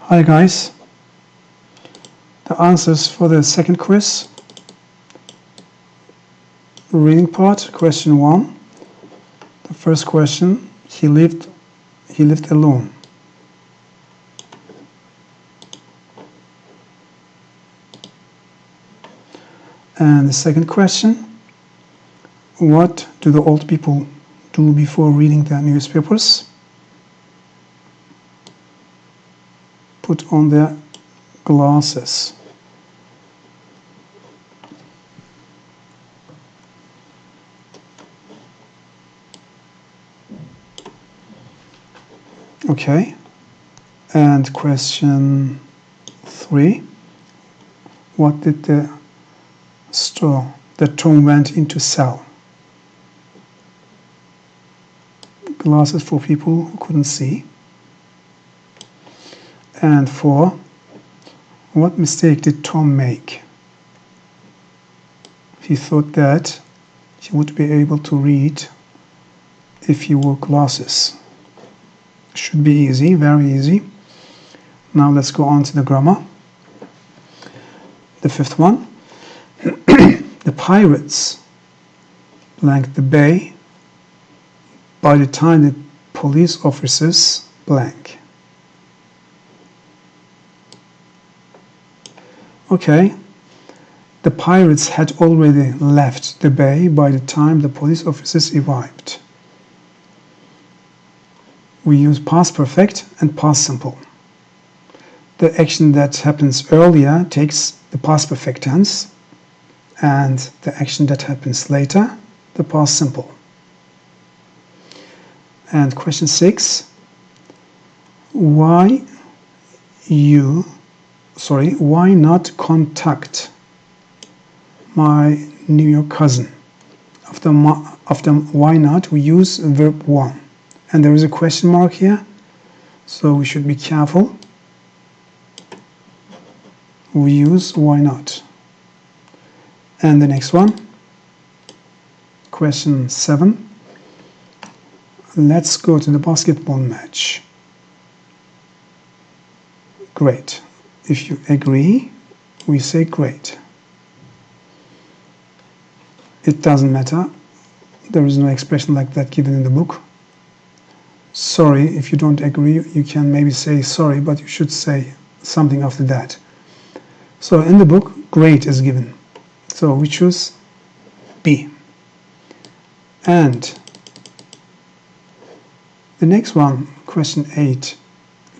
Hi guys, the answers for the second quiz, reading part, question 1. The first question, he lived alone. And the second question, what do the old people do before reading the newspapers? Put on their glasses. Okay, and question 3, what did the store that Tom went in to sell? Glasses for people who couldn't see. And 4, what mistake did Tom make? He thought that he would be able to read if he wore glasses. Should be easy, very easy. Now let's go on to the grammar. The fifth one. The pirates blanked the bay by the time the police officers blank. Okay, the pirates had already left the bay by the time the police officers arrived. We use past perfect and past simple. The action that happens earlier takes the past perfect tense, and the action that happens later, the past simple. And question 6, why not contact my New York cousin? After why not, we use verb 1. And there is a question mark here, so we should be careful. We use why not. And the next one, question 7. Let's go to the basketball match. Great. If you agree, we say great. It doesn't matter. There is no expression like that given in the book. Sorry, if you don't agree, you can maybe say sorry, but you should say something after that. So in the book, great is given. So we choose B. And the next one, question 8.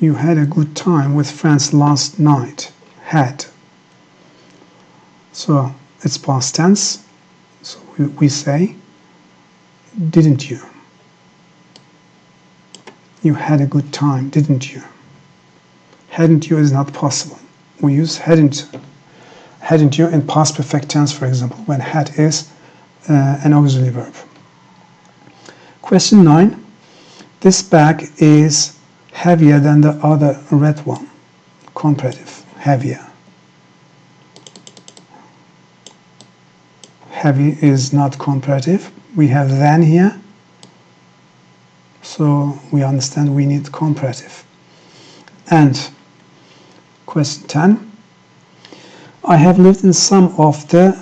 You had a good time with friends last night. Had. So it's past tense. So we say, didn't you? You had a good time, didn't you? Hadn't you is not possible. We use hadn't you in past perfect tense, for example, when had is an auxiliary verb. Question 9. This bag is heavier than the other red one. Comparative, heavier. Heavy is not comparative. We have than here. So we understand we need comparative. And question 10. I have lived in some of the,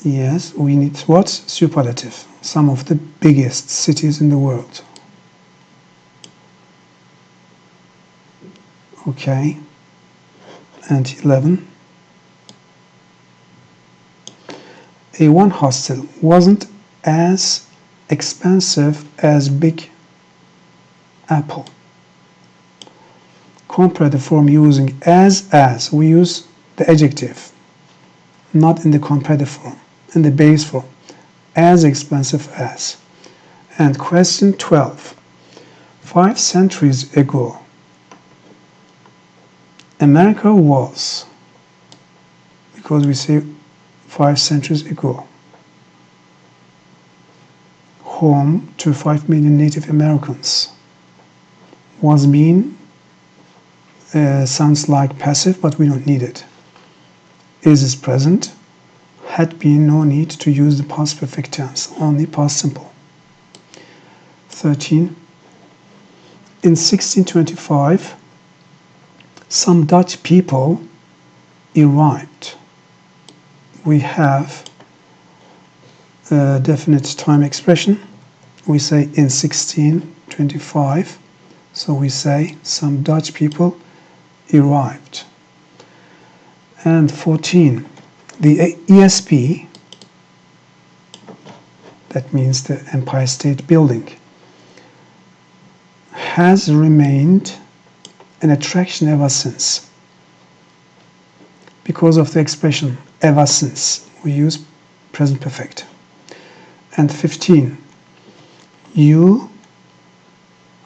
yes, we need what? Superlative. Some of the biggest cities in the world. Okay. And 11. A1 hostel wasn't as expensive as Big Apple. Comparative form using as. We use the adjective, not in the comparative form, in the base form. As expensive as. And question 12. 5 centuries ago, America was, because we say 5 centuries ago, home to 5 million Native Americans. Was mean sounds like passive, but we don't need it. Is present. Had been, no need to use the past perfect tense, only past simple. 13. In 1625, Some Dutch people arrived. We have a definite time expression. We say in 1625. So we say some Dutch people arrived. And 14, the ESP, that means the Empire State Building, has remained an attraction ever since. Because of the expression ever since, we use present perfect. And 15, you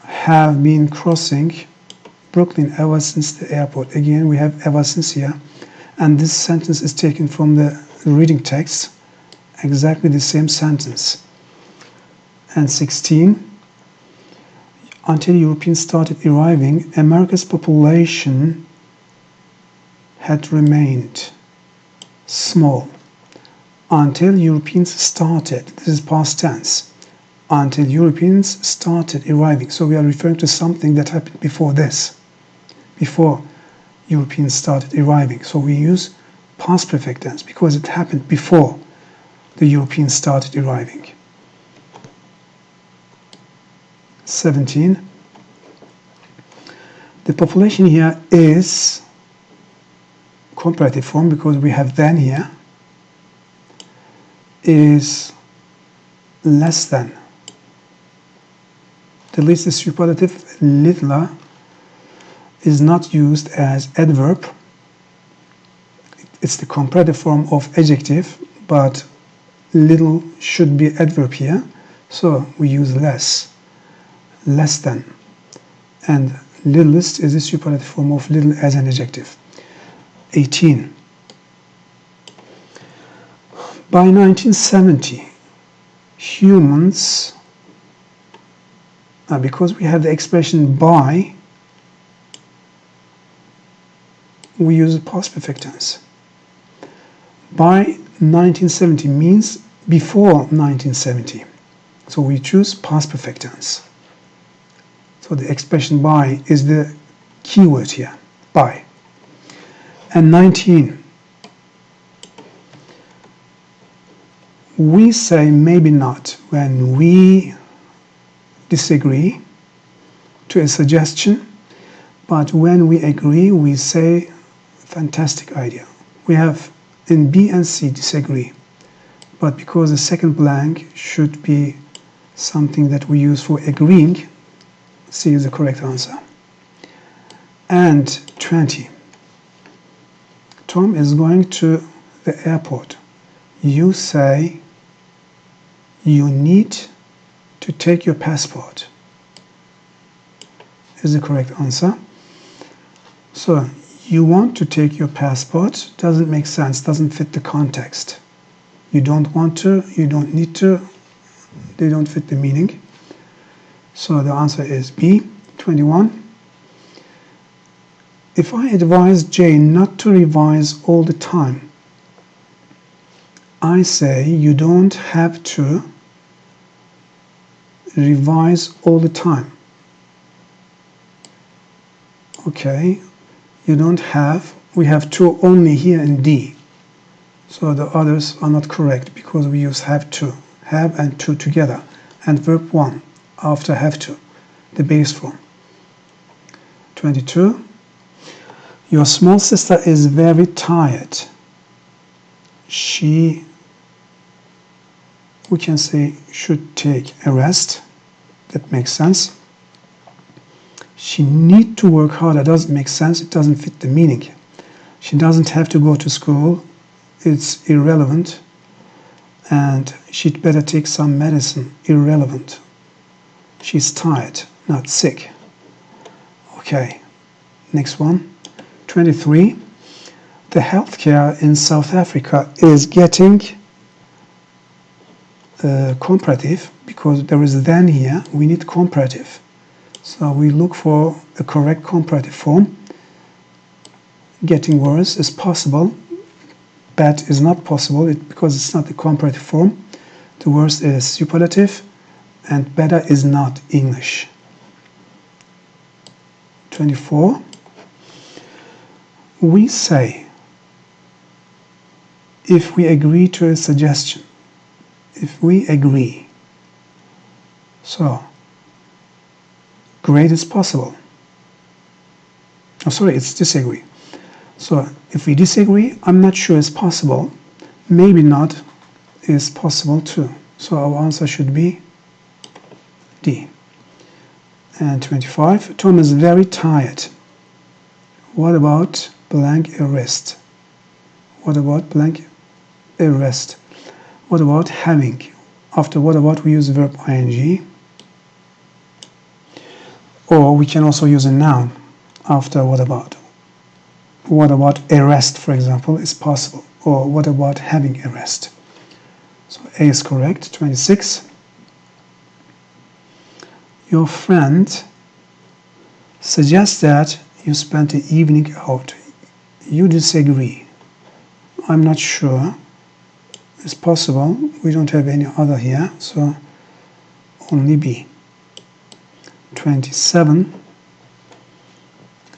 have been crossing Brooklyn ever since the airport. Again, we have ever since here. And this sentence is taken from the reading text, exactly the same sentence. And 16, until Europeans started arriving, America's population had remained small. Until Europeans started, this is past tense, until Europeans started arriving. So we are referring to something that happened before this, before Europeans started arriving. So we use past perfect tense because it happened before the Europeans started arriving. 17. The population here is comparative form because we have than here, is less than. The least is superlative. Littler is not used as adverb. It's the comparative form of adjective, but little should be adverb here. So we use less. Less than, and littlest is the superlative form of little as an adjective. 18. By 1970, humans, because we have the expression by, we use the past perfect tense. By 1970 means before 1970, so we choose past perfect tense. So the expression by is the key word here, by. And 19, we say maybe not when we disagree to a suggestion, but when we agree, we say fantastic idea. We have in B and C disagree, but because the second blank should be something that we use for agreeing, C is the correct answer. And 20. Tom is going to the airport. You say you need to take your passport. Is the correct answer. So you want to take your passport doesn't make sense, doesn't fit the context. You don't want to, you don't need to, they don't fit the meaning. So the answer is B. 21. If I advise Jane not to revise all the time, I say you don't have to revise all the time. Okay, you don't have, we have to only here in D. So the others are not correct because we use have and to together, and verb 1 after have to, the base form. 22. Your small sister is very tired. She, we can say, should take a rest. That makes sense. She need to work harder. Doesn't make sense. It doesn't fit the meaning. She doesn't have to go to school. It's irrelevant. And she'd better take some medicine. Irrelevant. She's tired, not sick. Okay, next one. 23. The healthcare in South Africa is getting comparative because there is than here. We need comparative. So we look for the correct comparative form. Getting worse is possible. Bad is not possible because it's not the comparative form. The worst is superlative, and better is not English. 24. we say, if we agree to a suggestion, if we agree, so great is possible. Oh, sorry, it's disagree. So if we disagree, I'm not sure it's possible. Maybe not is possible too. So our answer should be D. And 25, Tom is very tired. What about blank a rest? What about blank a rest? What about having? After what about we use the verb ing. Or we can also use a noun after what about. What about a rest, for example, is possible. Or what about having a rest? So A is correct. 26. Your friend suggests that you spend the evening out. You disagree. I'm not sure. It's possible. We don't have any other here, so only B. 27.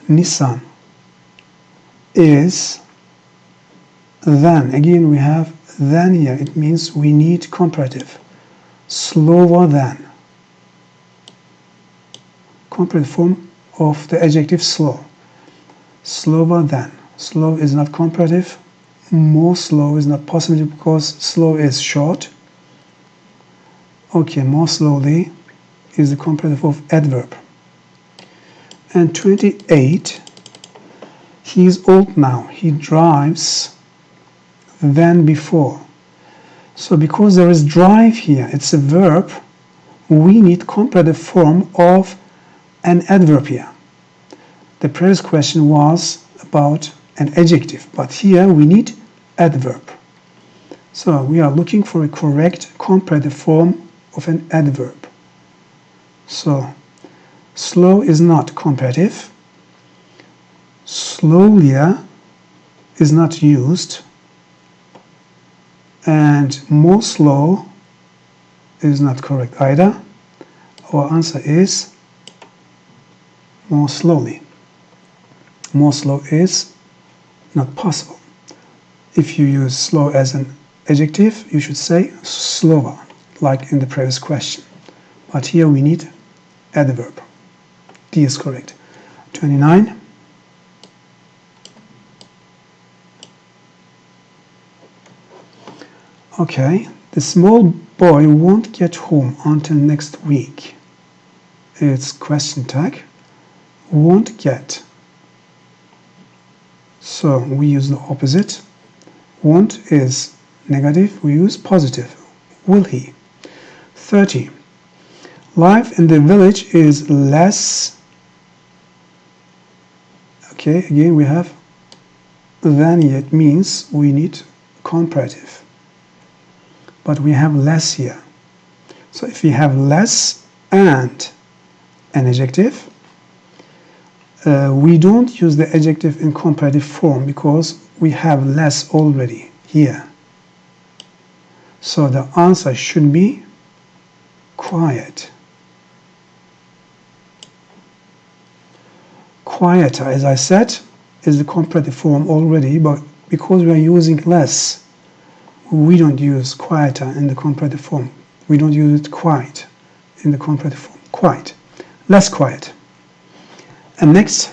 Nissan is than. Again, we have than here. It means we need comparative. Slower than. Comparative form of the adjective slow. Slower than. Slow is not comparative. More slow is not possible because slow is short. Okay, more slowly is the comparative of adverb. And 28, he is old now. He drives than before. So because there is drive here, it's a verb, we need comparative form of an adverb here. The previous question was about an adjective, but here we need adverb. So we are looking for a correct comparative form of an adverb. So slow is not comparative. Slowlier is not used. And more slow is not correct either. Our answer is more slowly. More slow is not possible. If you use slow as an adjective, you should say slower, like in the previous question. But here we need adverb. D is correct. 29. Okay, the small boy won't get home until next week. It's question tag. Won't get. So we use the opposite. Won't is negative. We use positive. Will he? 30. Life in the village is less. Okay, again we have than yet means we need comparative. But we have less here. So if we have less and an adjective, we don't use the adjective in comparative form because we have less already here. So the answer should be quiet. Quieter, as I said, is the comparative form already, but because we are using less, we don't use quieter in the comparative form. We don't use it quite in the comparative form. Quite. Less quiet. And next,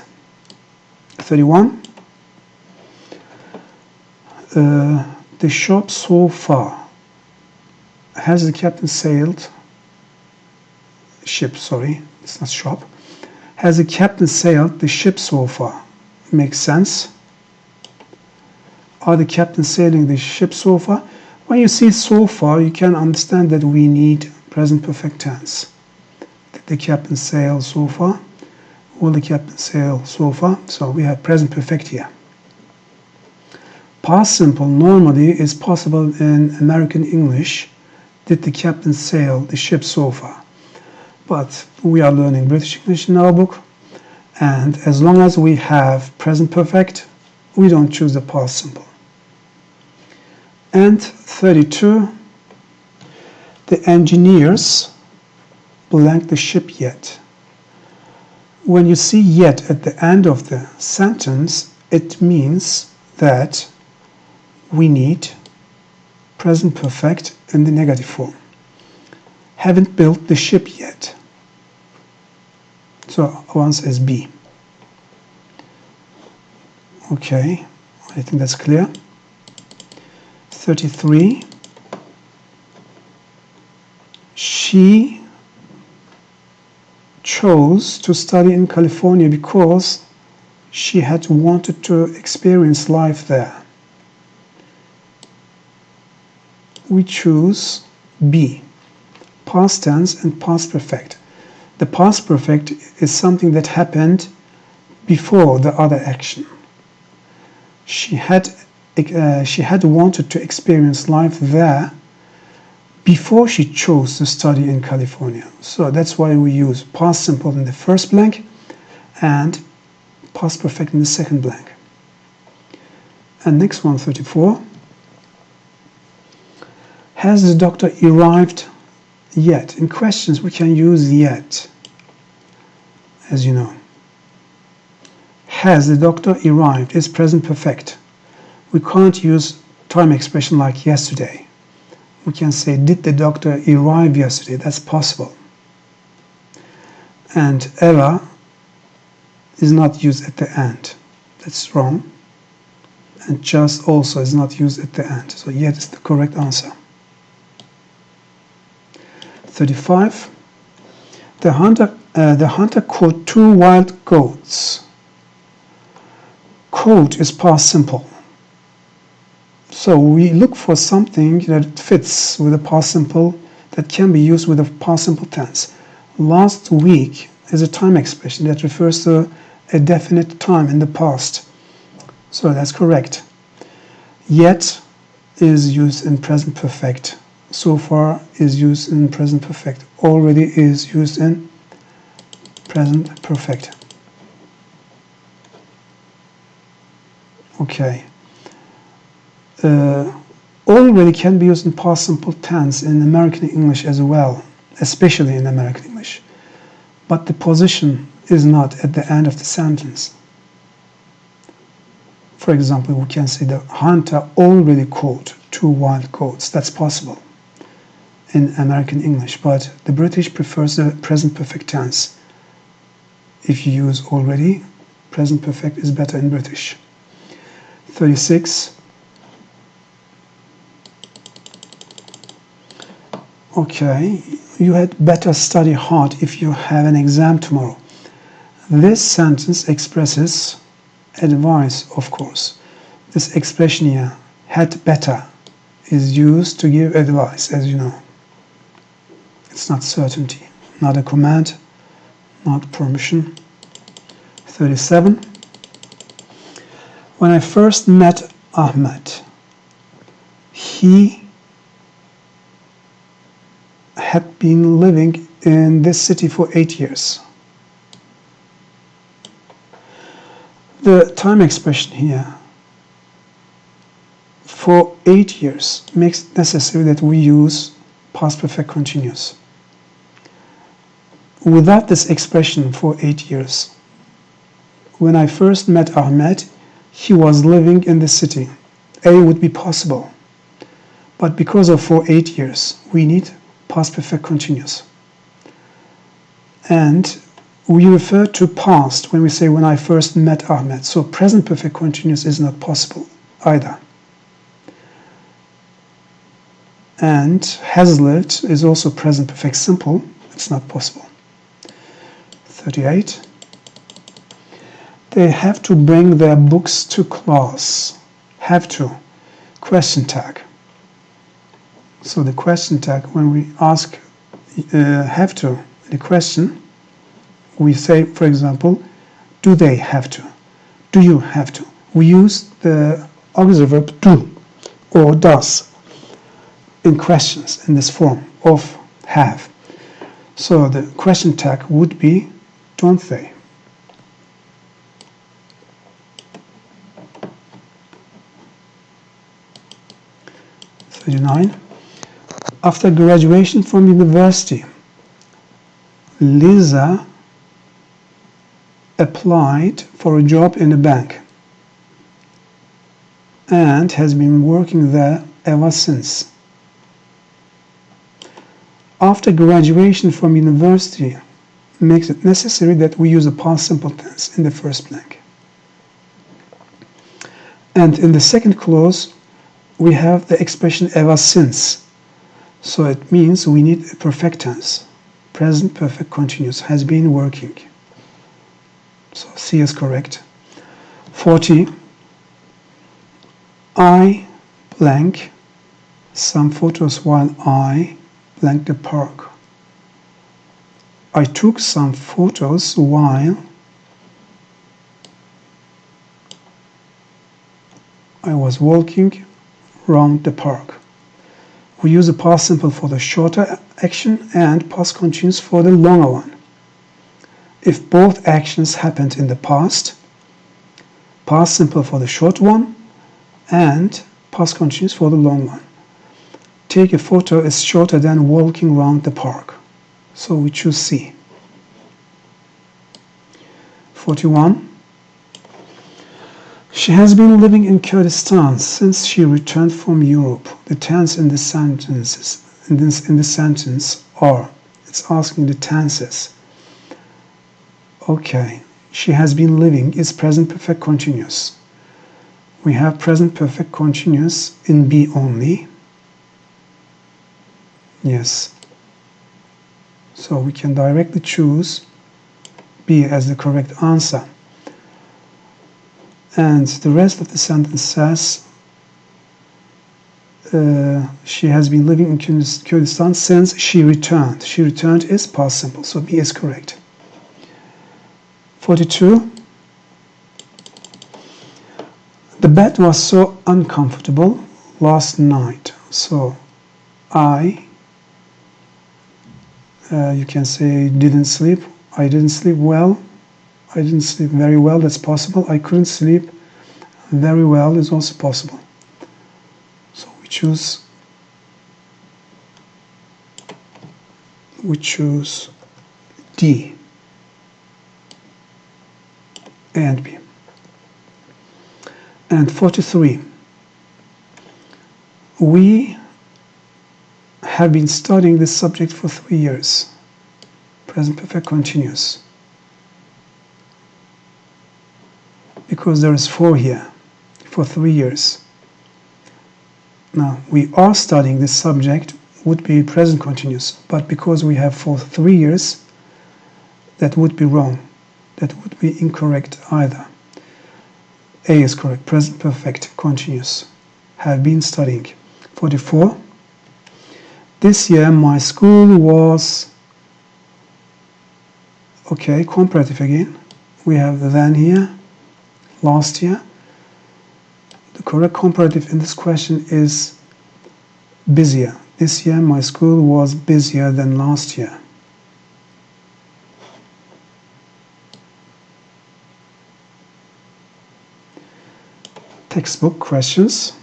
31. The shop so far. Has the captain sailed? Ship, sorry. It's not shop. Has the captain sailed the ship so far? Makes sense. Are the captain sailing the ship so far? When you see so far, you can understand that we need present perfect tense. Did the captain sail so far? Will the captain sail so far? So we have present perfect here. Past simple normally is possible in American English. Did the captain sail the ship so far? But we are learning British English in our book. And as long as we have present perfect, we don't choose the past simple. And 32, the engineers blank the ship yet. When you see yet at the end of the sentence, it means that we need present perfect in the negative form. Haven't built the ship yet. So our answer is B. Okay, I think that's clear. 33. She chose to study in California because she had wanted to experience life there. We choose B, past tense and past perfect. The past perfect is something that happened before the other action. She had wanted to experience life there before she chose to study in California. So that's why we use past simple in the first blank and past perfect in the second blank. And next one, 34. Has the doctor arrived yet? In questions we can use yet, as you know. Has the doctor arrived is present perfect. We can't use time expression like yesterday. We can say, did the doctor arrive yesterday? That's possible. And era is not used at the end. That's wrong. And just also is not used at the end. So yet is the correct answer. 35. The hunter caught 2 wild goats. Caught is past simple. So we look for something that fits with the past simple that can be used with the past simple tense. Last week is a time expression that refers to a definite time in the past. So that's correct. Yet is used in present perfect. So far is used in present perfect. Already is used in present perfect. Okay. Already can be used in past simple tense in American English as well, especially in American English. But the position is not at the end of the sentence. For example, we can say the hunter already caught 2 wild goats. That's possible in American English, but the British prefers the present perfect tense. If you use already, present perfect is better in British. 36. Okay, you had better study hard if you have an exam tomorrow. This sentence expresses advice, of course. This expression here, had better, is used to give advice, as you know. It's not certainty, not a command, not permission. 37. When I first met Ahmed, he had been living in this city for 8 years. The time expression here, for 8 years, makes it necessary that we use past perfect continuous. Without this expression for 8 years, when I first met Ahmed, he was living in the city. A would be possible. But because of for 8 years, we need past perfect continuous. And we refer to past when we say when I first met Ahmed. So present perfect continuous is not possible either. And has lived is also present perfect simple. It's not possible. 38. They have to bring their books to class. Have to. Question tag. So the question tag, when we ask have to, the question, we say, for example, do they have to? Do you have to? We use the auxiliary verb do or does in questions in this form of have. So the question tag would be, don't they? After graduation from university, Lisa applied for a job in a bank. and has been working there ever since. After graduation from university makes it necessary that we use a past simple tense in the first blank. And in the second clause, we have the expression ever since. So it means we need a perfect tense. Present perfect continuous, has been working. So C is correct. 40. I blank some photos while I blank the park. I took some photos while I was walking around the park. We use the past simple for the shorter action and past continuous for the longer one. If both actions happened in the past simple for the short one and past continuous for the long one. Take a photo is shorter than walking around the park. So we choose C. 41. She has been living in Kurdistan since she returned from Europe. The tense in the sentences in the sentence are. It's asking the tenses. Okay. She has been living is present perfect continuous. We have present perfect continuous in B only. Yes. So we can directly choose B as the correct answer. And the rest of the sentence says she has been living in Kurdistan since she returned. She returned is past simple, so B is correct. 42. The bed was so uncomfortable last night. So I, you can say didn't sleep. I didn't sleep well. I didn't sleep very well. That's possible. I couldn't sleep very well is also possible. So we choose D. A and B. And 43. We have been studying this subject for 3 years. Present perfect continuous. Because there is 4 here, for 3 years. Now, we are studying this subject would be present continuous, but because we have for 3 years, that would be wrong. That would be incorrect either. A is correct, present perfect continuous. Have been studying. 44. This year my school was, okay, comparative again. We have the than here, last year. The correct comparative in this question is busier. This year my school was busier than last year. Textbook questions.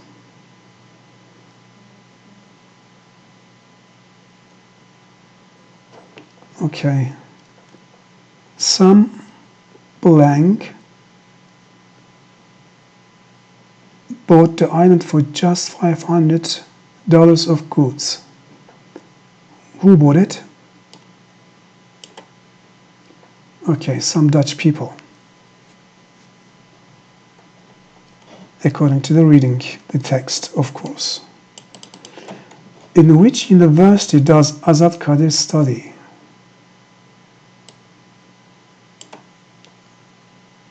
Okay. Some blank bought the island for just $500 of goods. Who bought it? Okay, some Dutch people. According to the reading, the text, of course. In which university does Azad Kadir study?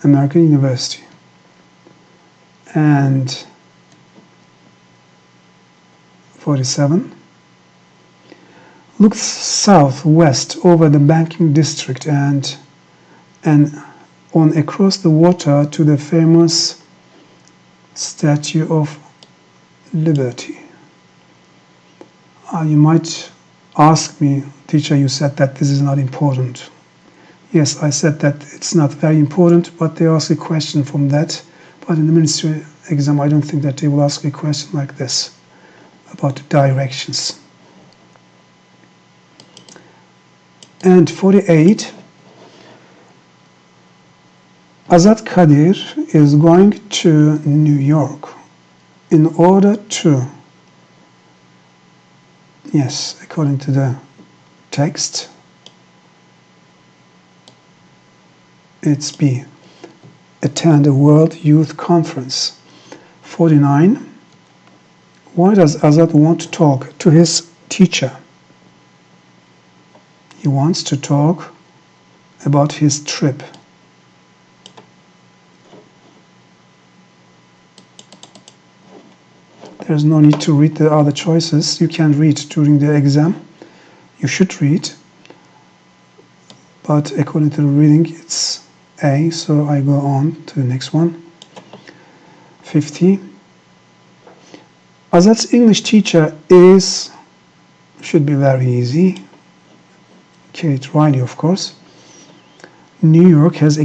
American University. And 47. Look southwest over the banking district and on across the water to the famous Statue of Liberty. You might ask me, teacher, you said that this is not important. Yes, I said that it's not very important, but they ask a question from that. But in the ministry exam, I don't think that they will ask a question like this about the directions. And 48. Azad Kadir is going to New York in order to, yes, according to the text, it's B, attend a World Youth Conference. 49. Why does Azad want to talk to his teacher? He wants to talk about his trip. There's no need to read the other choices. You can read during the exam. You should read. But according to the reading, it's A, so I go on to the next one. 50. Azad's English teacher is, should be very easy. Kate Riley, of course. New York has